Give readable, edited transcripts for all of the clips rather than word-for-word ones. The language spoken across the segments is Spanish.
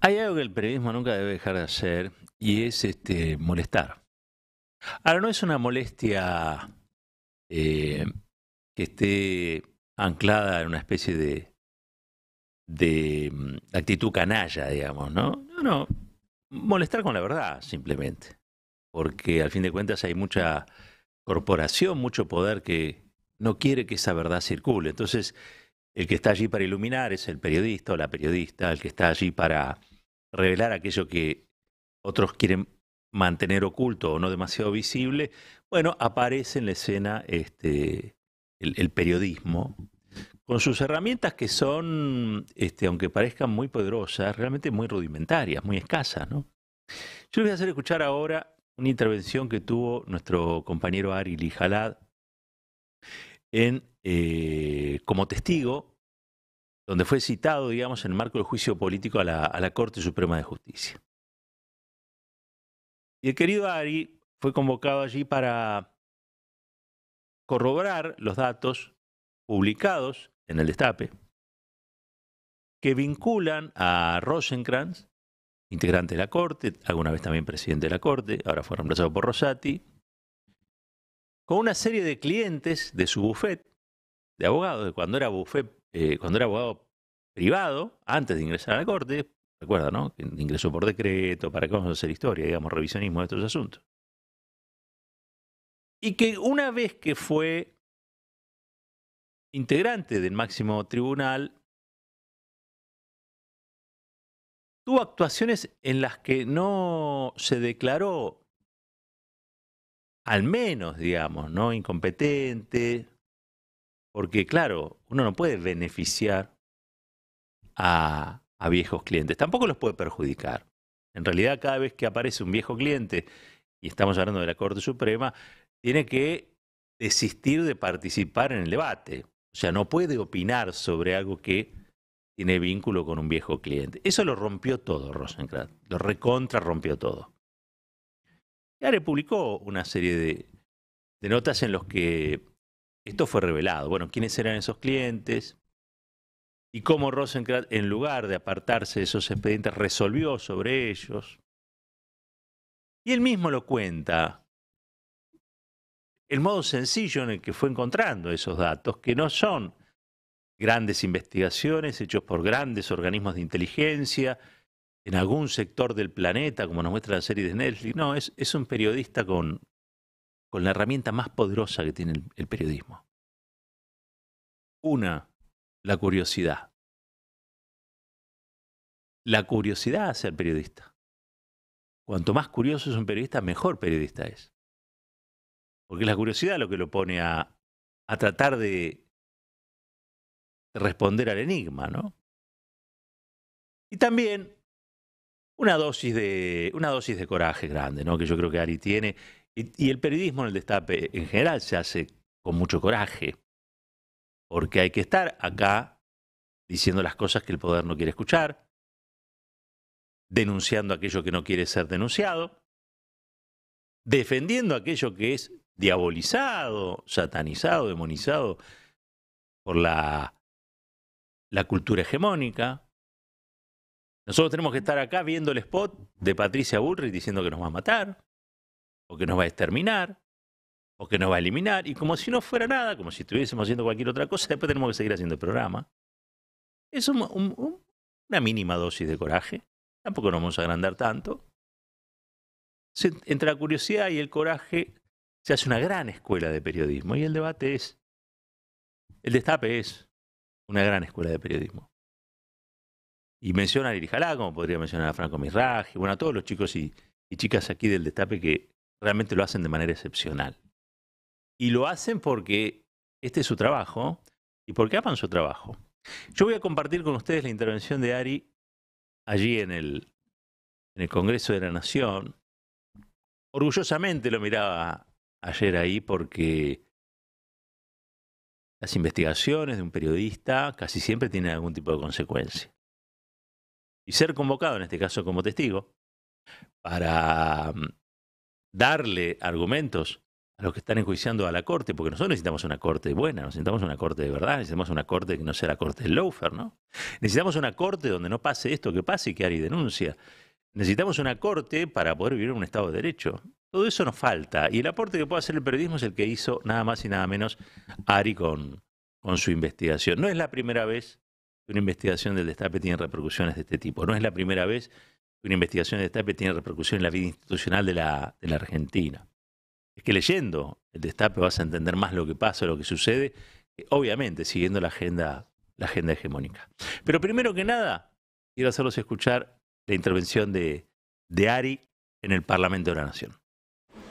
Hay algo que el periodismo nunca debe dejar de hacer y es molestar. Ahora, no es una molestia eh, que esté anclada en una especie de actitud canalla, digamos, ¿no? No, molestar con la verdad, simplemente. Porque al fin de cuentas hay mucha corporación, mucho poder que no quiere que esa verdad circule. Entonces, el que está allí para iluminar es el periodista o la periodista, el que está allí para revelar aquello que otros quieren mantener oculto o no demasiado visible, bueno, aparece en la escena el periodismo con sus herramientas que son, aunque parezcan muy poderosas, realmente muy rudimentarias, muy escasas, ¿no? Yo les voy a hacer escuchar ahora una intervención que tuvo nuestro compañero Ari Lijalad como testigo, donde fue citado, digamos, en el marco del juicio político a la Corte Suprema de Justicia. Y el querido Ari fue convocado allí para corroborar los datos publicados en el Destape que vinculan a Rosenkrantz, integrante de la Corte, alguna vez también presidente de la Corte, ahora fue reemplazado por Rosati, con una serie de clientes de su bufet de abogados, de cuando era abogado privado, antes de ingresar a la Corte, recuerda, ¿no? Que ingresó por decreto, para que vamos a hacer historia, digamos, revisionismo de estos asuntos. Y que una vez que fue integrante del máximo tribunal, tuvo actuaciones en las que no se declaró, al menos, digamos, ¿no? Incompetente, porque claro, uno no puede beneficiar a viejos clientes, tampoco los puede perjudicar. En realidad, cada vez que aparece un viejo cliente, y estamos hablando de la Corte Suprema, tiene que desistir de participar en el debate. O sea, no puede opinar sobre algo que tiene vínculo con un viejo cliente. Eso lo rompió todo Rosenkrantz, lo recontra rompió todo. Y ahora publicó una serie de notas en los que esto fue revelado. Bueno, quiénes eran esos clientes y cómo Rosenkrantz, en lugar de apartarse de esos expedientes, resolvió sobre ellos. Y él mismo lo cuenta, el modo sencillo en el que fue encontrando esos datos, que no son grandes investigaciones hechos por grandes organismos de inteligencia en algún sector del planeta, como nos muestra la serie de Netflix. No, es un periodista con la herramienta más poderosa que tiene el periodismo. Una, la curiosidad. La curiosidad hace al periodista. Cuanto más curioso es un periodista, mejor periodista es. Porque es la curiosidad lo que lo pone a tratar de responder al enigma, ¿no? Y también una dosis de coraje grande, ¿no? Que yo creo que Ari tiene. Y el periodismo en el Destape en general se hace con mucho coraje. Porque hay que estar acá diciendo las cosas que el poder no quiere escuchar, denunciando aquello que no quiere ser denunciado, defendiendo aquello que es diabolizado, satanizado, demonizado por la cultura hegemónica. Nosotros tenemos que estar acá viendo el spot de Patricia Bullrich diciendo que nos va a matar, o que nos va a exterminar, o que nos va a eliminar, y como si no fuera nada, como si estuviésemos haciendo cualquier otra cosa, después tenemos que seguir haciendo el programa. Es una mínima dosis de coraje, tampoco nos vamos a agrandar tanto. Entre la curiosidad y el coraje se hace una gran escuela de periodismo, y el Destape es una gran escuela de periodismo. Y menciona a Irijalá, como podría mencionar a Franco Mirraji, bueno, a todos los chicos y chicas aquí del Destape que realmente lo hacen de manera excepcional. Y lo hacen porque este es su trabajo y porque aman su trabajo. Yo voy a compartir con ustedes la intervención de Ari allí en el Congreso de la Nación. Orgullosamente lo miraba ayer ahí porque las investigaciones de un periodista casi siempre tienen algún tipo de consecuencia. Y ser convocado, en este caso como testigo, para darle argumentos a los que están enjuiciando a la Corte, porque nosotros necesitamos una Corte buena, necesitamos una Corte de verdad, necesitamos una Corte que no sea la Corte del lawfare, ¿no? Necesitamos una Corte donde no pase esto que pase y que Ari denuncia. Necesitamos una Corte para poder vivir en un Estado de Derecho. Todo eso nos falta. Y el aporte que puede hacer el periodismo es el que hizo nada más y nada menos Ari con su investigación. No es la primera vez que una investigación del Destape tiene repercusiones de este tipo. No es la primera vez que una investigación del Destape tiene repercusión en la vida institucional de la Argentina. Es que leyendo el Destape vas a entender más lo que pasa, lo que sucede, obviamente siguiendo la agenda hegemónica. Pero primero que nada, quiero hacerlos escuchar la intervención de Ari en el Parlamento de la Nación.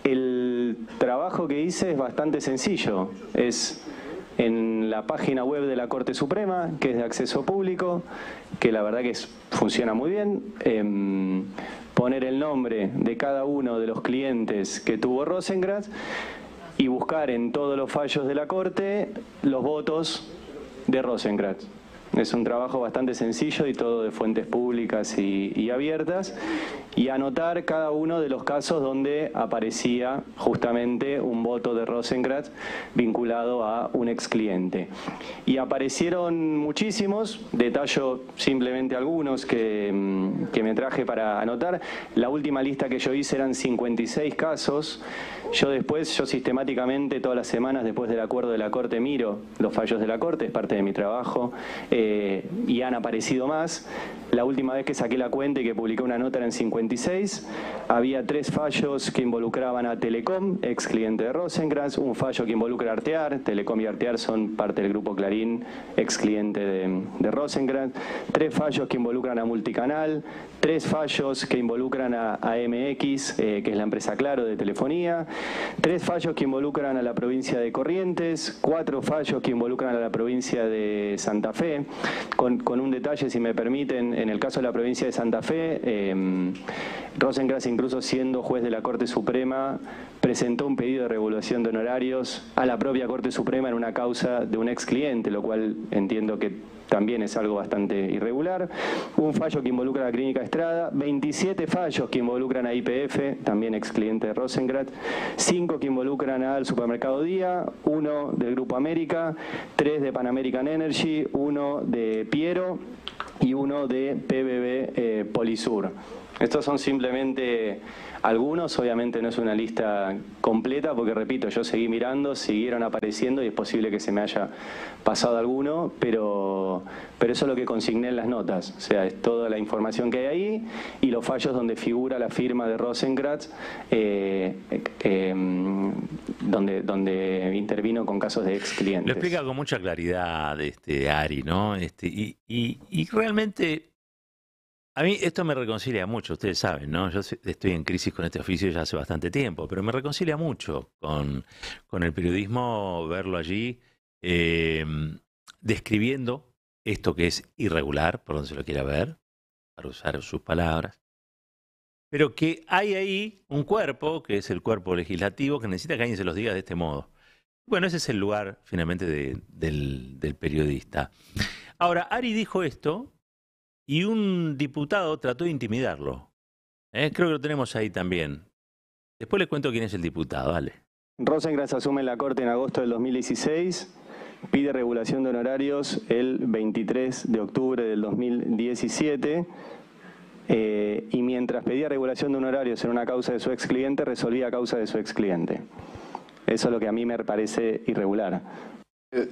El trabajo que hice es bastante sencillo. Es en la página web de la Corte Suprema, que es de acceso público, que la verdad que funciona muy bien. Poner el nombre de cada uno de los clientes que tuvo Rosenkrantz y buscar en todos los fallos de la Corte los votos de Rosenkrantz. Es un trabajo bastante sencillo y todo de fuentes públicas y abiertas, y anotar cada uno de los casos donde aparecía justamente un voto de Rosenkrantz vinculado a un ex cliente. Y aparecieron muchísimos, detallo simplemente algunos que me traje para anotar. La última lista que yo hice eran 56 casos. Yo sistemáticamente todas las semanas después del acuerdo de la Corte miro los fallos de la Corte, es parte de mi trabajo. Y han aparecido más. La última vez que saqué la cuenta y que publiqué una nota eran 56. Había 3 fallos que involucraban a Telecom, ex cliente de Rosenkrantz, un fallo que involucra a Artear, Telecom y Artear son parte del grupo Clarín, ex cliente de Rosenkrantz, 3 fallos que involucran a Multicanal, 3 fallos que involucran a MX, que es la empresa Claro de telefonía, 3 fallos que involucran a la provincia de Corrientes, 4 fallos que involucran a la provincia de Santa Fe, con un detalle, si me permiten. En el caso de la provincia de Santa Fe, Rosenkrantz, incluso siendo juez de la Corte Suprema, presentó un pedido de regulación de honorarios a la propia Corte Suprema en una causa de un ex cliente, lo cual entiendo que también es algo bastante irregular. Un fallo que involucra a la Clínica Estrada, 27 fallos que involucran a YPF, también ex cliente de Rosenkrantz, 5 que involucran al Supermercado Día, 1 del Grupo América, 3 de Pan American Energy, 1 de Piero y 1 de PBB Polisur. Estos son simplemente algunos, obviamente no es una lista completa porque, repito, yo seguí mirando, siguieron apareciendo y es posible que se me haya pasado alguno, pero eso es lo que consigné en las notas. O sea, es toda la información que hay ahí y los fallos donde figura la firma de Rosenkrantz, donde intervino con casos de ex clientes. Lo explica con mucha claridad Ari, ¿no? Y realmente a mí esto me reconcilia mucho, ustedes saben, ¿no? Yo estoy en crisis con este oficio ya hace bastante tiempo, pero me reconcilia mucho con el periodismo verlo allí describiendo esto que es irregular, por donde se lo quiera ver, para usar sus palabras, pero que hay ahí un cuerpo, que es el cuerpo legislativo, que necesita que alguien se los diga de este modo. Bueno, ese es el lugar finalmente del periodista. Ahora, Ari dijo esto y un diputado trató de intimidarlo. Creo que lo tenemos ahí también. Después les cuento quién es el diputado, dale. Rosenkrantz asume en la Corte en agosto del 2016, pide regulación de honorarios el 23 de octubre del 2017 y mientras pedía regulación de honorarios en una causa de su ex cliente, resolvía causa de su ex cliente. Eso es lo que a mí me parece irregular.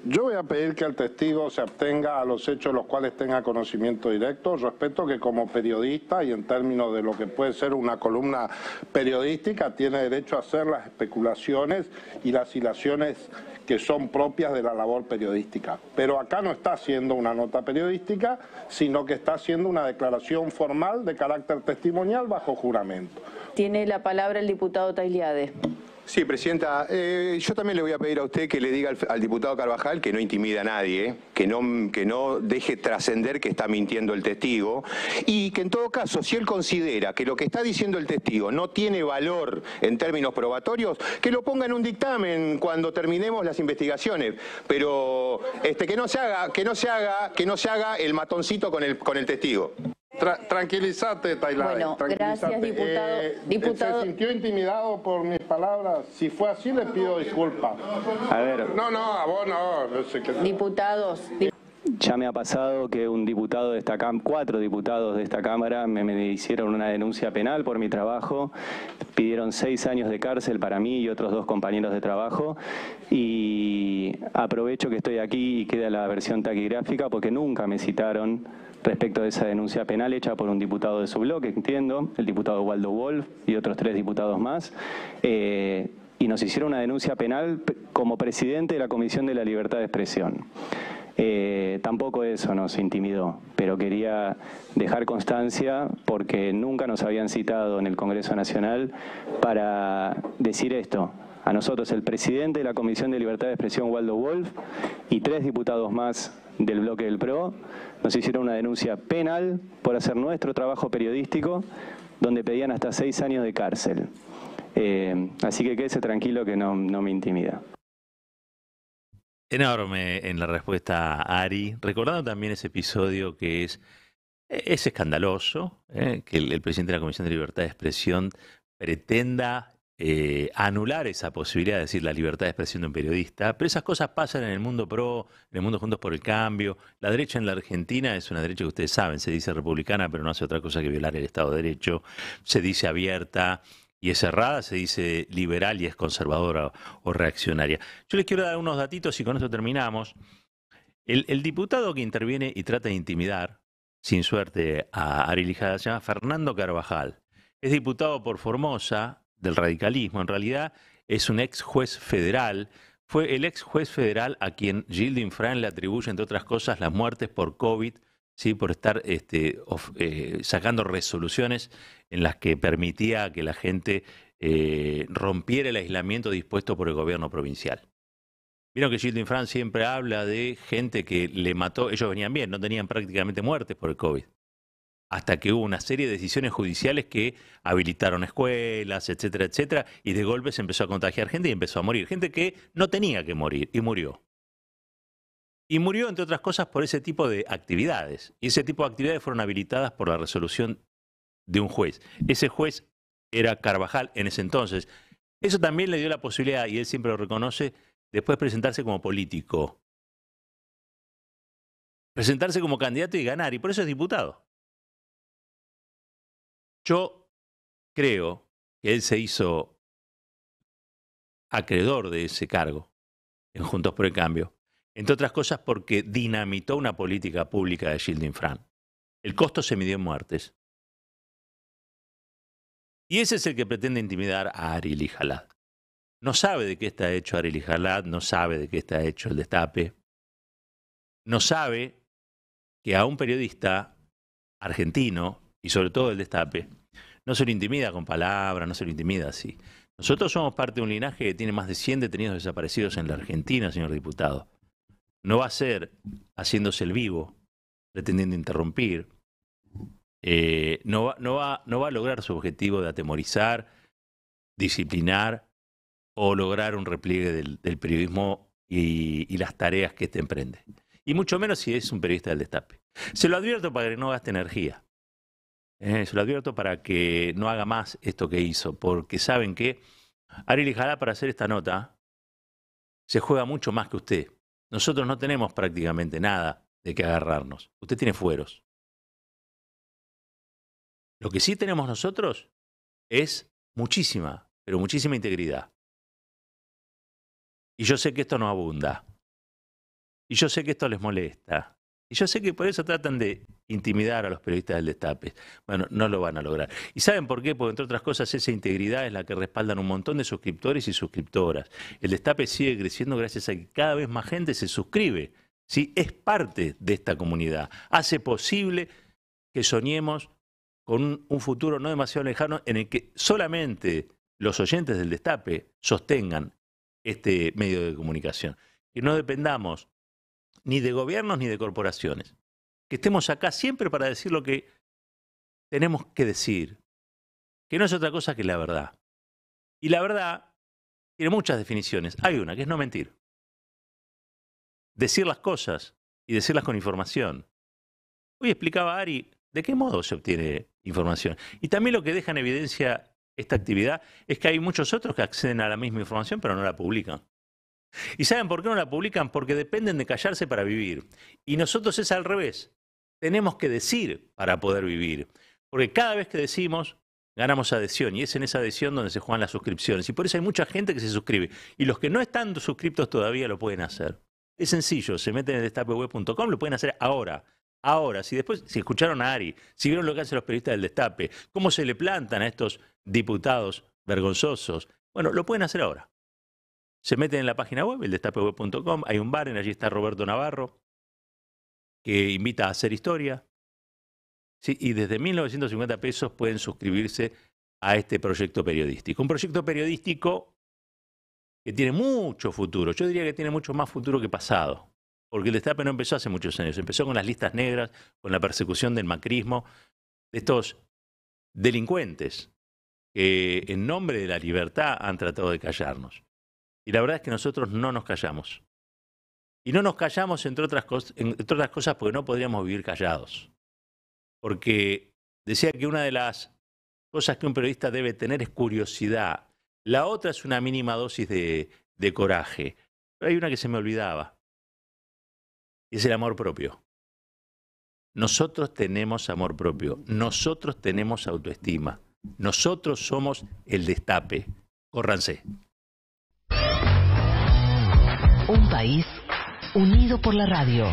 Yo voy a pedir que el testigo se abstenga a los hechos de los cuales tenga conocimiento directo. Respeto que como periodista y en términos de lo que puede ser una columna periodística tiene derecho a hacer las especulaciones y las hilaciones que son propias de la labor periodística. Pero acá no está haciendo una nota periodística, sino que está haciendo una declaración formal de carácter testimonial bajo juramento. Tiene la palabra el diputado Tailiade. Sí, Presidenta, yo también le voy a pedir a usted que le diga al diputado Carvajal que no intimida a nadie, que no deje trascender que está mintiendo el testigo y que en todo caso, si él considera que lo que está diciendo el testigo no tiene valor en términos probatorios, que lo ponga en un dictamen cuando terminemos las investigaciones, pero que no se haga el matoncito con el testigo. Tranquilízate, Tailade. Bueno, gracias, diputado. ¿Se sintió intimidado por mis palabras? Si fue así, le pido disculpas. A ver, No, a vos no. No sé qué. Diputados. ya me ha pasado que un diputado de esta Cámara, 4 diputados de esta Cámara me hicieron una denuncia penal por mi trabajo, pidieron 6 años de cárcel para mí y otros 2 compañeros de trabajo, y aprovecho que estoy aquí y queda la versión taquigráfica porque nunca me citaron respecto de esa denuncia penal hecha por un diputado de su bloque, entiendo, el diputado Waldo Wolf y otros 3 diputados más, y nos hicieron una denuncia penal como presidente de la Comisión de la Libertad de Expresión. Tampoco eso nos intimidó, pero quería dejar constancia porque nunca nos habían citado en el Congreso Nacional para decir esto. A nosotros, el presidente de la Comisión de Libertad de Expresión, Waldo Wolf, y 3 diputados más del bloque del PRO, nos hicieron una denuncia penal por hacer nuestro trabajo periodístico, donde pedían hasta 6 años de cárcel. Así que quédese tranquilo que no me intimida. Enorme en la respuesta a Ari, recordando también ese episodio que es escandaloso, que el presidente de la Comisión de Libertad de Expresión pretenda anular esa posibilidad de decir la libertad de expresión de un periodista, pero esas cosas pasan en el mundo PRO, en el mundo Juntos por el Cambio. La derecha en la Argentina es una derecha que ustedes saben, se dice republicana, pero no hace otra cosa que violar el Estado de Derecho, se dice abierta y es cerrada, se dice liberal y es conservadora o reaccionaria. Yo les quiero dar unos datitos y con esto terminamos. El diputado que interviene y trata de intimidar, sin suerte, a Ari Lijada, se llama Fernando Carvajal. Es diputado por Formosa, del radicalismo. En realidad es un ex juez federal. Fue el ex juez federal a quien Gildo Infran le atribuye, entre otras cosas, las muertes por COVID, ¿sí? Por estar sacando resoluciones en las que permitía que la gente rompiera el aislamiento dispuesto por el gobierno provincial. Vieron que Gildo Infran siempre habla de gente que le mató, ellos venían bien, no tenían prácticamente muertes por el COVID. Hasta que hubo una serie de decisiones judiciales que habilitaron escuelas, etcétera, etcétera, y de golpe se empezó a contagiar gente y empezó a morir. Gente que no tenía que morir y murió. Y murió, entre otras cosas, por ese tipo de actividades. Y ese tipo de actividades fueron habilitadas por la resolución de un juez. Ese juez era Carvajal en ese entonces. Eso también le dio la posibilidad, y él siempre lo reconoce, después presentarse como político. Presentarse como candidato y ganar, y por eso es diputado. Yo creo que él se hizo acreedor de ese cargo en Juntos por el Cambio, entre otras cosas porque dinamitó una política pública de Gildo Infran. El costo se midió en muertes. Y ese es el que pretende intimidar a Ari Lijada. No sabe de qué está hecho Ari Lijada, no sabe de qué está hecho el Destape, no sabe que a un periodista argentino, y sobre todo el Destape, no se lo intimida con palabras, no se lo intimida así. Nosotros somos parte de un linaje que tiene más de 100 detenidos desaparecidos en la Argentina, señor diputado. No va a ser haciéndose el vivo, pretendiendo interrumpir. No va a lograr su objetivo de atemorizar, disciplinar o lograr un repliegue del periodismo y las tareas que este emprende. Y mucho menos si es un periodista del Destape. Se lo advierto para que no gaste energía. Se lo advierto para que no haga más esto que hizo, porque saben que Ari Lijada, para hacer esta nota, se juega mucho más que usted. Nosotros no tenemos prácticamente nada de qué agarrarnos. Usted tiene fueros. Lo que sí tenemos nosotros es muchísima, pero muchísima integridad. Y yo sé que esto no abunda. Y yo sé que esto les molesta. Y yo sé que por eso tratan de intimidar a los periodistas del Destape. Bueno, no lo van a lograr. ¿Y saben por qué? Porque, entre otras cosas, esa integridad es la que respaldan un montón de suscriptores y suscriptoras. El Destape sigue creciendo gracias a que cada vez más gente se suscribe. ¿Sí? Es parte de esta comunidad. Hace posible que soñemos con un futuro no demasiado lejano en el que solamente los oyentes del Destape sostengan este medio de comunicación. Y no dependamos ni de gobiernos ni de corporaciones. Que estemos acá siempre para decir lo que tenemos que decir, que no es otra cosa que la verdad. Y la verdad tiene muchas definiciones. Hay una, que es no mentir. Decir las cosas y decirlas con información. Hoy explicaba Ari, ¿De qué modo se obtiene información? Y también lo que deja en evidencia esta actividad es que hay muchos otros que acceden a la misma información pero no la publican. ¿Y saben por qué no la publican? Porque dependen de callarse para vivir. Y nosotros es al revés. Tenemos que decir para poder vivir. Porque cada vez que decimos, ganamos adhesión. Y es en esa adhesión donde se juegan las suscripciones. Y por eso hay mucha gente que se suscribe. Y los que no están suscriptos todavía lo pueden hacer. Es sencillo. Se meten en destapeweb.com, lo pueden hacer ahora. Ahora, si escucharon a Ari, si vieron lo que hacen los periodistas del Destape, cómo se le plantan a estos diputados vergonzosos, bueno, lo pueden hacer ahora. Se meten en la página web, el destapeweb.com, hay un banner, allí está Roberto Navarro, que invita a hacer historia. ¿Sí? Y desde 1.950 pesos pueden suscribirse a este proyecto periodístico. Un proyecto periodístico que tiene mucho futuro. Yo diría que tiene mucho más futuro que pasado. Porque el Destape no empezó hace muchos años. Empezó con las listas negras, con la persecución del macrismo, de estos delincuentes que en nombre de la libertad han tratado de callarnos. Y la verdad es que nosotros no nos callamos. Y no nos callamos, entre otras cosas, porque no podríamos vivir callados. Porque decía que una de las cosas que un periodista debe tener es curiosidad. La otra es una mínima dosis de coraje. Pero hay una que se me olvidaba. Y es el amor propio. Nosotros tenemos amor propio. Nosotros tenemos autoestima. Nosotros somos el Destape. Córranse. Un país unido por la radio.